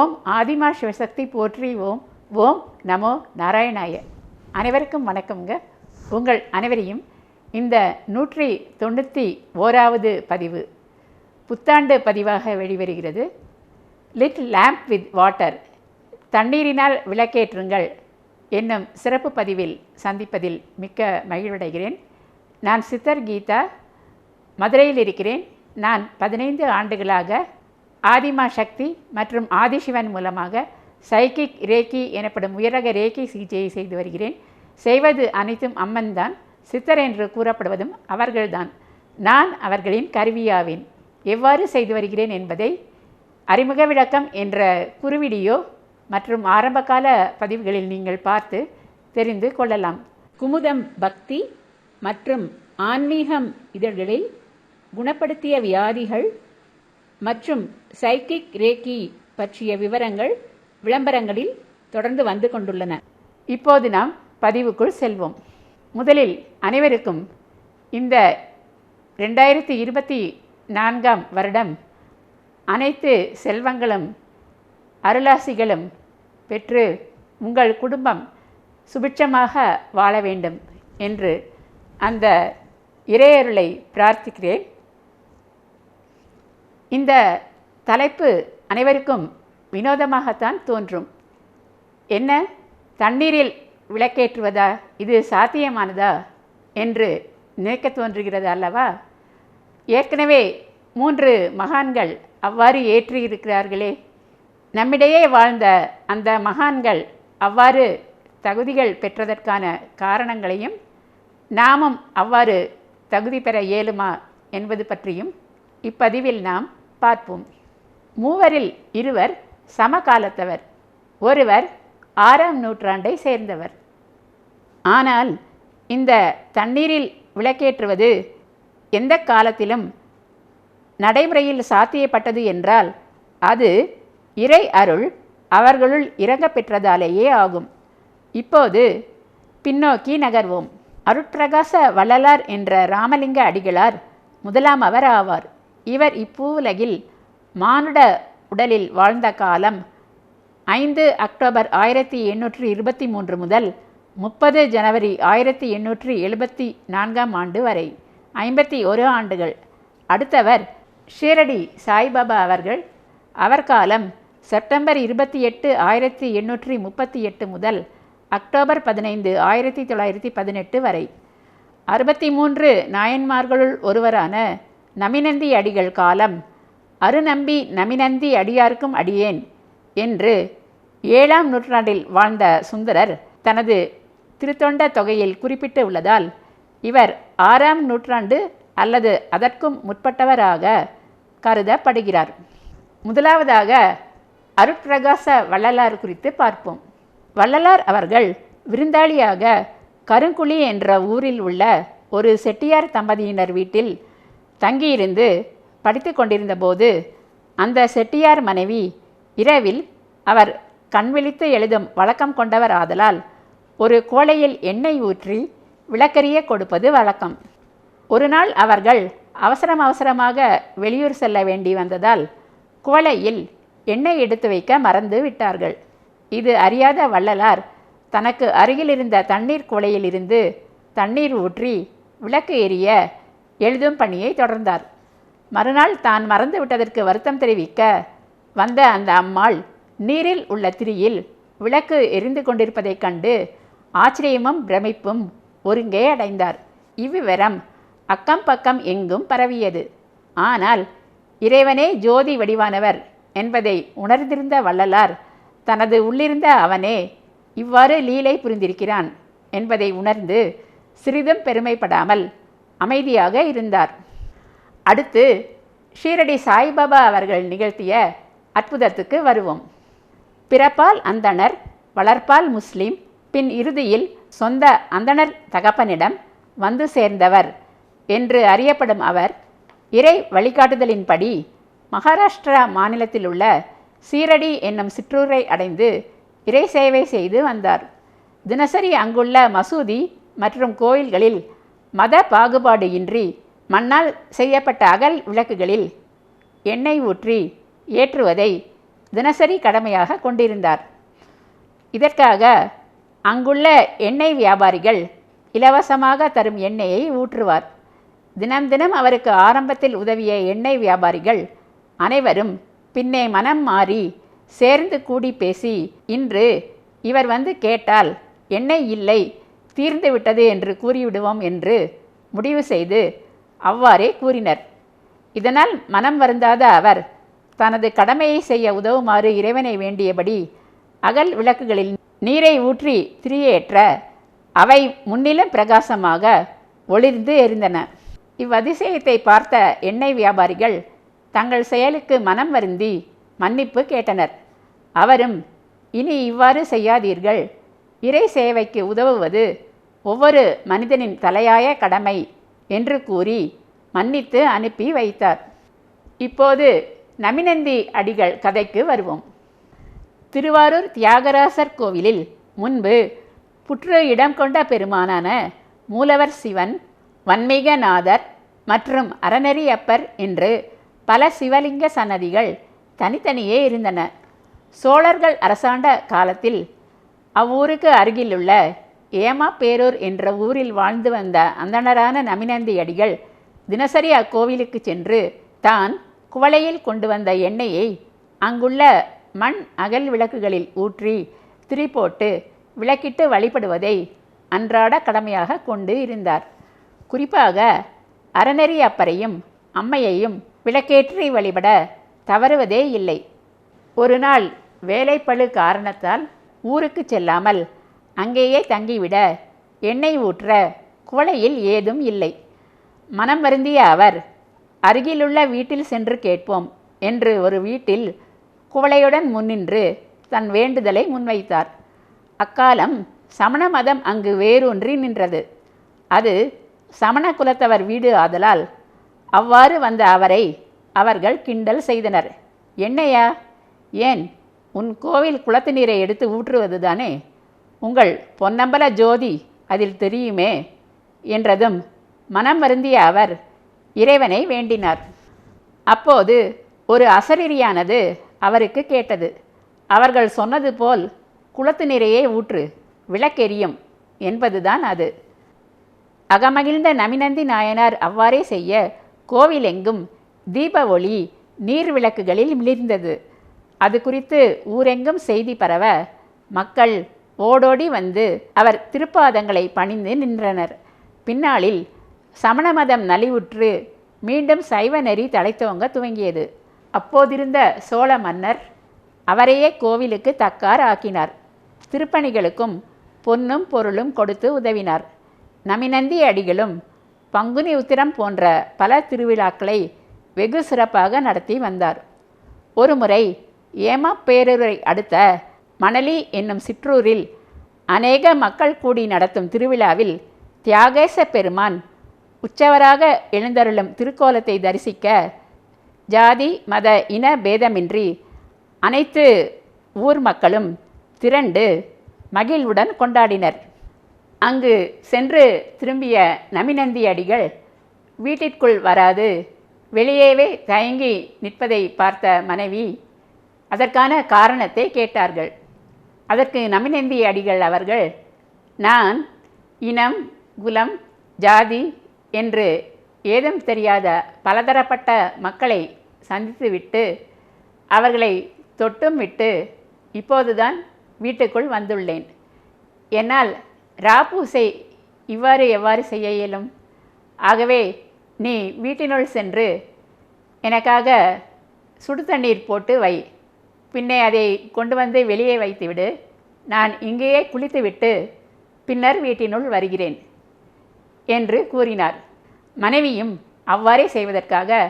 ஓம் ஆதிமா சிவசக்தி போற்றி. ஓம் ஓம் நமோ நாராயணாய. அனைவருக்கும் வணக்கம்ங்க. உங்கள் அனைவரையும் இந்த 191வது பதிவு புத்தாண்டு பதிவாக வெளிவருகிறது. லிட் லேம்ப் வித் வாட்டர், தண்ணீரினால் விளக்கேற்றுங்கள் என்னும் சிறப்பு பதிவில் சந்திப்பதில் மிக்க மகிழ்வடைகிறேன். நான் சித்தர் கீதா, மதுரையில் இருக்கிறேன். நான் 15 ஆண்டுகளாக ஆதிமா சக்தி மற்றும் ஆதிசிவன் மூலமாக சைக்கிக் ரேக்கி எனப்படும் உயரக ரேக்கி சிகிச்சையை செய்து வருகிறேன். செய்வது அனைத்தும் அம்மன் தான். சித்தர் என்று கூறப்படுவதும் அவர்கள்தான். நான் அவர்களின் கருவியாவேன். எவ்வாறு செய்து வருகிறேன் என்பதை அறிமுக விளக்கம் என்ற குறுவீடியோ மற்றும் ஆரம்பகால பதிவுகளில் நீங்கள் பார்த்து தெரிந்து கொள்ளலாம். குமுதம் பக்தி மற்றும் ஆன்மீகம் இதழ்களில் குணப்படுத்திய வியாதிகள் மற்றும் சைக்கிக் ரேக்கி பற்றிய விவரங்கள் விளம்பரங்களில் தொடர்ந்து வந்து கொண்டுள்ளன. இப்போது நாம் பதிவுக்குள் செல்வோம். முதலில் அனைவருக்கும் இந்த 2024 வருடம் அனைத்து செல்வங்களும் அருளாசிகளும் பெற்று உங்கள் குடும்பம் சுபிட்சமாக வாழ வேண்டும் என்று அந்த இறையருளை பிரார்த்திக்கிறேன். இந்த தலைப்பு அனைவருக்கும் வினோதமாகத்தான் தோன்றும். என்ன, தண்ணீரில் விளக்கேற்றுவதா, இது சாத்தியமானதா என்று நினைக்க தோன்றுகிறது அல்லவா? ஏற்கனவே 3 மகான்கள் அவ்வாறு ஏற்றியிருக்கிறார்களே. நம்மிடையே வாழ்ந்த அந்த மகான்கள் அவ்வாறு தகுதிகள் பெற்றதற்கான காரணங்களையும் நாமும் அவ்வாறு தகுதி பெற இயலுமா என்பது பற்றியும் இப்பதிவில் நாம் பார்ப்போம். 3 இருவர் சமகாலத்தவர், ஒருவர் 6ஆம் நூற்றாண்டை சேர்ந்தவர். ஆனால் இந்த தண்ணீரில் விளக்கேற்றுவது எந்த காலத்திலும் நடைமுறையில் சாத்தியப்பட்டது என்றால் அது இறை அருள் அவர்களுள் இறங்க பெற்றதாலேயே ஆகும். இப்போது பின்னோக்கி நகர்வோம். அருட்பிரகாச வள்ளலார் என்ற ராமலிங்க அடிகளார் முதலாம் அவர் ஆவார். இவர் இப்பூவுலகில் மானுட உடலில் வாழ்ந்த காலம் 5 அக்டோபர் 1823 முதல் 30 ஜனவரி 1874 ஆண்டு வரை 51 ஆண்டுகள். அடுத்தவர் ஷீரடி சாய்பாபா அவர்கள். அவர் காலம் செப்டம்பர் 28, 1838 முதல் அக்டோபர் 15, 1918 வரை. 63 நாயன்மார்களுள் ஒருவரான நமிநந்தி அடிகள் காலம் அருநம்பி நமிநந்தி அடியார்க்கும் அடியேன் என்று 7ஆம் நூற்றாண்டில் வாழ்ந்த சுந்தரர் தனது திருத்தொண்ட தொகையில் குறிப்பிட்டு உள்ளதால் இவர் 6ஆம் நூற்றாண்டு அல்லது அதற்கும் முற்பட்டவராக கருதப்படுகிறார். முதலாவதாக அருட்பிரகாச வள்ளலார் குறித்து பார்ப்போம். வள்ளலார் அவர்கள் விருந்தாளியாக கருங்குழி என்ற ஊரில் உள்ள ஒரு செட்டியார் தம்பதியினர் வீட்டில் தங்கியிருந்து படித்து கொண்டிருந்த போது அந்த செட்டியார் மனைவி இரவில் அவர் கண்விழித்து எழுதும் வழக்கம் கொண்டவர் ஆதலால் ஒரு கோலையில் எண்ணெய் ஊற்றி விளக்கரிய கொடுப்பது வழக்கம். ஒரு நாள் அவர்கள் அவசரமாக வெளியூர் செல்ல வேண்டி வந்ததால் கோலையில் எண்ணெய் எடுத்து வைக்க மறந்து விட்டார்கள். இது அறியாத வள்ளலார் தனக்கு அருகில் இருந்த தண்ணீர் கோலையில் இருந்து தண்ணீர் ஊற்றி விளக்கு எரிய எழுதும் பணியை தொடர்ந்தார். மறுநாள் தான் மறந்து விட்டதற்கு வருத்தம் தெரிவிக்க வந்த அந்த அம்மாள் நீரில் உள்ள திரியில் விளக்கு எரிந்து கொண்டிருப்பதைக் கண்டு ஆச்சரியமும் பிரமிப்பும் ஒருங்கே அடைந்தார். இவ்விவரம் அக்கம் பக்கம் எங்கும் பரவியது. ஆனால் இறைவனே ஜோதி வடிவானவர் என்பதை உணர்ந்திருந்த வள்ளலார் தனது உள்ளிருந்த அவனே இவ்வாறு லீலை புரிந்திருக்கிறான் என்பதை உணர்ந்து சிறிதும் பெருமைப்படாமல் அமைதியாக இருந்தார். அடுத்து ஷீரடி சாய்பாபா அவர்கள் நிகழ்த்திய அற்புதத்துக்கு வருவோம். பிறப்பால் அந்தணர், வளர்ப்பால் முஸ்லிம், பின் இறுதியில் சொந்த அந்தணர் தகப்பனிடம் வந்து சேர்ந்தவர் என்று அறியப்படும் அவர் இறை வழிகாட்டுதலின்படி மகாராஷ்டிரா மாநிலத்தில் உள்ள சீரடி என்னும் சிற்றூரை அடைந்து இறை சேவை செய்து வந்தார். தினசரி அங்குள்ள மசூதி மற்றும் கோயில்களில் மத பாகுபாடு இன்றி மண்ணால் செய்யப்பட்ட அகல் விளக்குகளில் எண்ணெய் ஊற்றி ஏற்றுவதை தினசரி கடமையாக கொண்டிருந்தார். இதற்காக அங்குள்ள எண்ணெய் வியாபாரிகள் இலவசமாக தரும் எண்ணெயை ஊற்றுவார். தினம் தினம் அவருக்கு ஆரம்பத்தில் உதவிய எண்ணெய் வியாபாரிகள் அனைவரும் பின்னே மனம் மாறி சேர்ந்து கூடி பேசி, இன்று இவர் வந்து கேட்டால் எண்ணெய் இல்லை, தீர்ந்து விட்டது என்று கூறிவிடுவோம் என்று முடிவு செய்து அவ்வாறே கூறினர். இதனால் மனம் வருந்தாத அவர் தனது கடமையை செய்ய உதவுமாறு இறைவனை வேண்டியபடி அகல் விளக்குகளில் நீரை ஊற்றி திரியேற்ற அவை முன்னிலும் பிரகாசமாக ஒளிர்ந்து எரிந்தன. இவ்வதிசயத்தை பார்த்த எண்ணெய் வியாபாரிகள் தங்கள் செயலுக்கு மனம் வருந்தி மன்னிப்பு கேட்டனர். அவரும், இனி இவ்வாறு செய்யாதீர்கள், இறை சேவைக்கு உதவுவது ஒவ்வொரு மனிதனின் தலையாய கடமை என்று கூறி மன்னித்து அனுப்பி வைத்தார். இப்போது நமிநந்தி அடிகள் கதைக்கு வருவோம். திருவாரூர் தியாகராசர் கோவிலில் முன்பு புற்று இடம் கொண்ட பெருமானான மூலவர் சிவன், வன்மீகநாதர் மற்றும் அறநெறி அப்பர் என்று பல சிவலிங்க சன்னதிகள் தனித்தனியே இருந்தன. சோழர்கள் அரசாண்ட காலத்தில் அவ்வூருக்கு அருகிலுள்ள ஏமாப்பேரூர் என்ற ஊரில் வாழ்ந்து வந்த அந்தணரான நமிநந்தி அடிகள் தினசரி அக்கோவிலுக்கு சென்று தான் குவளையில் கொண்டு வந்த எண்ணெயை அங்குள்ள மண் அகல் விளக்குகளில் ஊற்றி திரி போட்டு விளக்கிட்டு வழிபடுவதை அன்றாட கடமையாக கொண்டு இருந்தார். குறிப்பாக அறநெறி அப்பரையும் அம்மையையும் விளக்கேற்றி வழிபட தவறுவதே இல்லை. ஒரு நாள் வேலைப்பளு காரணத்தால் ஊருக்கு செல்லாமல் அங்கேயே தங்கிவிட எண்ணெய் ஊற்ற குவளையில் ஏதும் இல்லை. மனம் வருந்திய அவர், அருகிலுள்ள வீட்டில் சென்று கேட்போம் என்று ஒரு வீட்டில் குவளையுடன் முன்னின்று தன் வேண்டுதலை முன்வைத்தார். அக்காலம் சமண மதம் அங்கு வேரூன்றி நின்றது. அது சமண குலத்தவர் வீடு ஆதலால் அவ்வாறு வந்த அவரை அவர்கள் கிண்டல் செய்தனர். எண்ணெயா? ஏன், உன் கோவில் குளத்து நீரை எடுத்து ஊற்றுவதுதானே, உங்கள் பொன்னம்பல ஜோதி அதில் தெரியுமே என்றதும் மனம் வருந்திய அவர் இறைவனை வேண்டினார். அப்போது ஒரு அசரீரியானது அவருக்கு கேட்டது. அவர்கள் சொன்னது போல் குளத்து நீரையே ஊற்று, விளக்கெரியும் என்பதுதான் அது. அகமகிழ்ந்த நமிநந்தி நாயனார் அவ்வாறே செய்ய கோவிலெங்கும் தீப ஒளி நீர் விளக்குகளில் மிளிர்ந்தது. அது குறித்து ஊரெங்கும் செய்தி பரவ மக்கள் ஓடோடி வந்து அவர் திருப்பாதங்களை பணிந்து நின்றனர். பின்னாளில் சமண மதம் நலிவுற்று மீண்டும் சைவ நெறி தழைத்தோங்க துவங்கியது. அப்போதிருந்த சோழ மன்னர் அவரையே கோவிலுக்கு தக்கார் ஆக்கினார். திருப்பணிகளுக்கும் பொன்னும் பொருளும் கொடுத்து உதவினார். நமிநந்தி அடிகளும் பங்குனி உத்திரம் போன்ற பல திருவிழாக்களை வெகு சிறப்பாக நடத்தி வந்தார். ஒருமுறை ஏமாப்பேரூரை அடுத்த மணலி என்னும் சிற்றூரில் அநேக மக்கள் கூடி நடத்தும் திருவிழாவில் தியாகேச பெருமான் உற்சவராக எழுந்தருளும் திருக்கோலத்தை தரிசிக்க ஜாதி மத இன பேதமின்றி அனைத்து ஊர் மக்களும் திரண்டு மகிழ்வுடன் கொண்டாடினர். அங்கு சென்று திரும்பிய நமிநந்தி அடிகள் வீட்டிற்குள் வராது வெளியேவே தயங்கி நிற்பதை பார்த்த மனைவி அதற்கான காரணத்தை கேட்டார்கள். அதற்கு நமிநந்தி அடிகள் அவர்கள், நான் இனம், குலம், ஜாதி என்று ஏதும் தெரியாத பலதரப்பட்ட மக்களை சந்தித்துவிட்டு அவர்களை தொட்டும் விட்டு இப்போதுதான் வீட்டுக்குள் வந்துள்ளேன். என்னால் ராப்பூசை இவ்வாறு எவ்வாறு செய்ய இயலும்? ஆகவே நீ வீட்டினுள் சென்று எனக்காக சுடு தண்ணீர் போட்டு வை, பின்னே அதை கொண்டு வந்து வெளியே வைத்துவிடு. நான் இங்கேயே குளித்துவிட்டு பின்னர் வீட்டினுள் வருகிறேன் என்று கூறினார். மனைவியும் அவ்வாறே செய்வதற்காக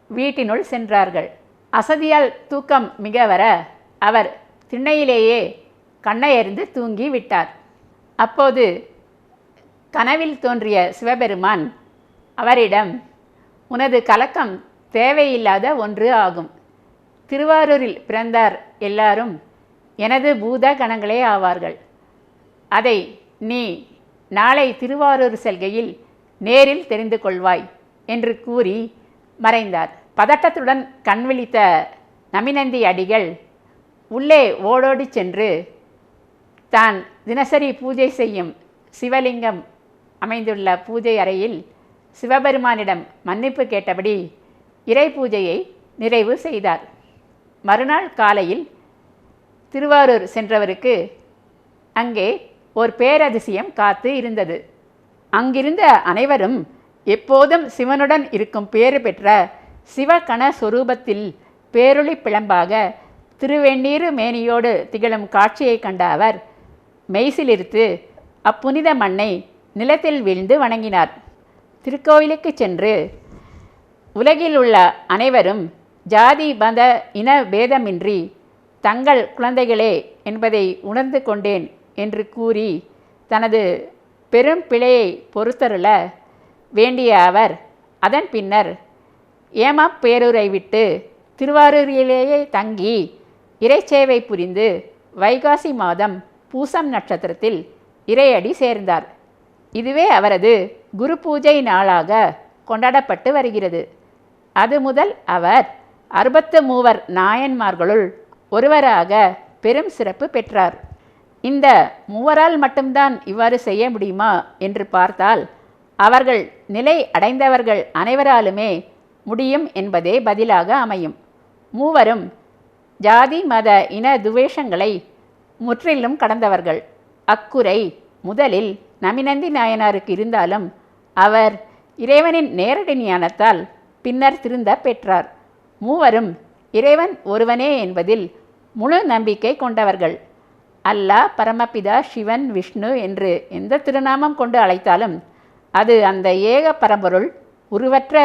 வீட்டினுள் சென்றார்கள். அசதியால் தூக்கம் மிக வர அவர் திண்ணையிலேயே கண்ணையறிந்து தூங்கி விட்டார். அப்போது கனவில் தோன்றிய சிவபெருமான் அவரிடம், உனது கலக்கம் தேவையில்லாத ஒன்று ஆகும். திருவாரூரில் பிறந்தார் எல்லாரும் எனது பூத கணங்களே ஆவார்கள். அதை நீ நாளை திருவாரூர் செல்கையில் நேரில் தெரிந்து கொள்வாய் என்று கூறி மறைந்தார். பதட்டத்துடன் கண் விழித்த நமிநந்தி அடிகள் உள்ளே ஓடோடி சென்று தான் தினசரி பூஜை செய்யும் சிவலிங்கம் அமைந்துள்ள பூஜை அறையில் சிவபெருமானிடம் மன்னிப்பு கேட்டபடி இறை பூஜையை நிறைவு செய்தார். மறுநாள் காலையில் திருவாரூர் சென்றவருக்கு அங்கே ஒரு பேரதிசயம் காத்து இருந்தது. அங்கிருந்த அனைவரும் எப்போதும் சிவனுடன் இருக்கும் பேறு பெற்ற சிவகண சொரூபத்தில் பேரொளி பிளம்பாக திருவெண்ணீரு மேனியோடு திகழும் காட்சியை கண்ட அவர் மெய்சிலிருத்து அப்புனித மண்ணை நிலத்தில் வீழ்ந்து வணங்கினார். திருக்கோவிலுக்கு சென்று உலகில் உள்ள அனைவரும் ஜாதி மத இன பேதமின்றி தங்கள் குழந்தைகளே என்பதை உணர்ந்து கொண்டேன் என்று கூறி தனது பெரும் பிழையை பொறுத்தருள வேண்டிய அவர் அதன் பின்னர் ஏமாப்பேரூரை விட்டு திருவாரூரிலேயே தங்கி இறைச்சேவை புரிந்து வைகாசி மாதம் பூசம் நட்சத்திரத்தில் இறையடி சேர்ந்தார். இதுவே அவரது குரு பூஜை நாளாக கொண்டாடப்பட்டு வருகிறது. அது முதல் அவர் 63 நாயன்மார்களுள் ஒருவராக பெரும் சிறப்பு பெற்றார். இந்த மூவரால் மட்டும்தான் இவ்வாறு செய்ய முடியுமா என்று பார்த்தால் அவர்கள் நிலை அடைந்தவர்கள் அனைவராலுமே முடியும் என்பதே பதிலாக அமையும். மூவரும் ஜாதி மத இன துவேஷங்களை முற்றிலும் கடந்தவர்கள். அக்குறை முதலில் நமிநந்தி நாயனாருக்கு இருந்தாலும் அவர் இறைவனின் நேரடி ஞானத்தால் பின்னர் திருந்த பெற்றார். மூவரும் இறைவன் ஒருவனே என்பதில் முழு நம்பிக்கை கொண்டவர்கள். அல்லாஹ், பரமபிதா, சிவன், விஷ்ணு என்று எந்த திருநாமம் கொண்டு அழைத்தாலும் அது அந்த ஏக பரம்பொருள் உருவற்ற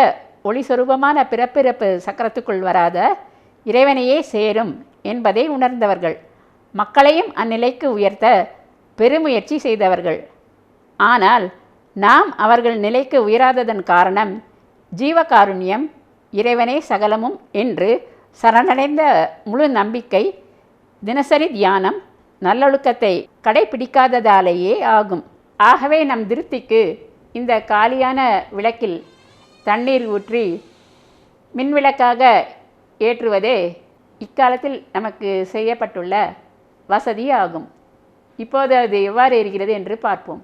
ஒளி சொரூபமான பிறப்பிறப்பு சக்கரத்துக்குள் வராத இறைவனையே சேரும் என்பதை உணர்ந்தவர்கள். மக்களையும் அந்நிலைக்கு உயர்த்த பெருமுயற்சி செய்தவர்கள். ஆனால் நாம் அவர்கள் நிலைக்கு உயராததன் காரணம் ஜீவகாருண்யம், இறைவனே சகலமும் என்று சரணடைந்த முழு நம்பிக்கை, தினசரி தியானம், நல்லொழுக்கத்தை கடைபிடிக்காததாலேயே ஆகும். ஆகவே நம் திருப்திக்கு இந்த காலியான விளக்கில் தண்ணீர் ஊற்றி மின்விளக்காக ஏற்றுவதே இக்காலத்தில் நமக்கு செய்யப்பட்டுள்ள வசதி ஆகும். இப்போது அது எவ்வாறு இருக்கிறது என்று பார்ப்போம்.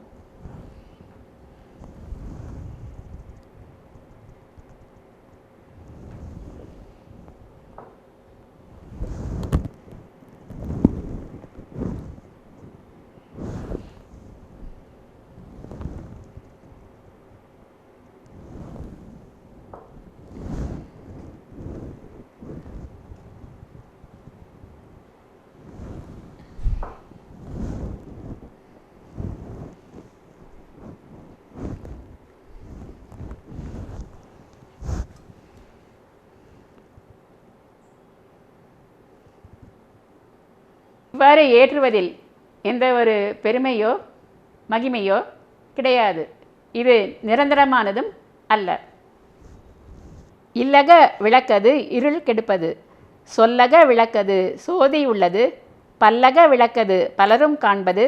இவ்வாறு ஏற்றுவதில் எந்த ஒரு பெருமையோ மகிமையோ கிடையாது. இது நிரந்தரமானதும் அல்ல. இல்லக விளக்கது இருள் கெடுப்பது, சொல்லக விளக்கது சோதி உள்ளது, பல்லக விளக்கது பலரும் காண்பது,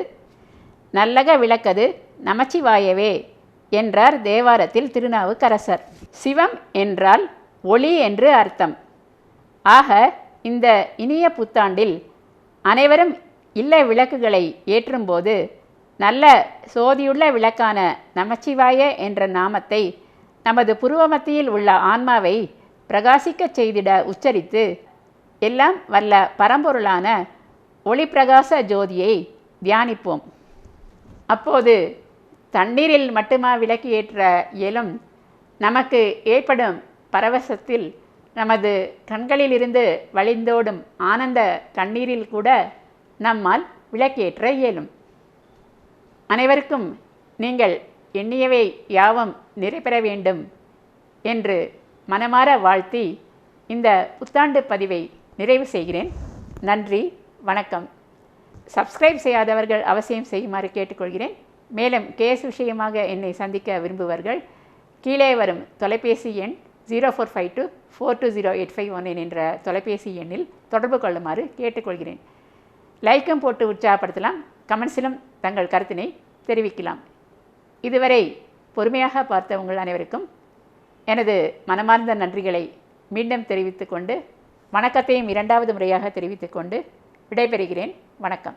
நல்லக விளக்கது நமச்சிவாயவே என்றார் தேவாரத்தில் திருநாவுக்கரசர். சிவம் என்றால் ஒளி என்று அர்த்தம். ஆக இந்த இனிய புத்தாண்டில் அனைவரும் இல்ல விளக்குகளை ஏற்றும்போது நல்ல சோதியுள்ள விளக்கான நமச்சிவாய என்ற நாமத்தை நமது புருவமத்தியில் உள்ள ஆன்மாவை பிரகாசிக்கச் செய்திட உச்சரித்து எல்லாம் வல்ல பரம்பொருளான ஒளி பிரகாச ஜோதியை தியானிப்போம். அப்போது தண்ணீரில் மட்டுமா விளக்கு ஏற்ற இயலும்? நமக்கு ஏற்படும் பரவசத்தில் நமது கண்களிலிருந்து வழிந்தோடும் ஆனந்த கண்ணீரில் கூட நம்மால் விளக்கேற்ற இயலும். அனைவருக்கும் நீங்கள் எண்ணியவை யாவும் நிறைபெற வேண்டும் என்று மனமார வாழ்த்தி இந்த புத்தாண்டு பதிவை நிறைவு செய்கிறேன். நன்றி, வணக்கம். சப்ஸ்கிரைப் செய்யாதவர்கள் அவசியம் செய்யுமாறு கேட்டுக்கொள்கிறேன். மேலும் கேஸ் விஷயமாக என்னை சந்திக்க விரும்புவர்கள் கீழே வரும் தொலைபேசி எண் 0452420851 என்ற தொலைபேசி எண்ணில் தொடர்பு கொள்ளுமாறு கேட்டுக்கொள்கிறேன். லைக்கும் போட்டு உற்சாகப்படுத்தலாம். கமெண்ட்ஸிலும் தங்கள் கருத்தினை தெரிவிக்கலாம். இதுவரை பொறுமையாக பார்த்த உங்கள் அனைவருக்கும் எனது மனமார்ந்த நன்றிகளை மீண்டும் தெரிவித்துக்கொண்டு, வணக்கத்தையும் இரண்டாவது முறையாக தெரிவித்துக்கொண்டு விடைபெறுகிறேன். வணக்கம்.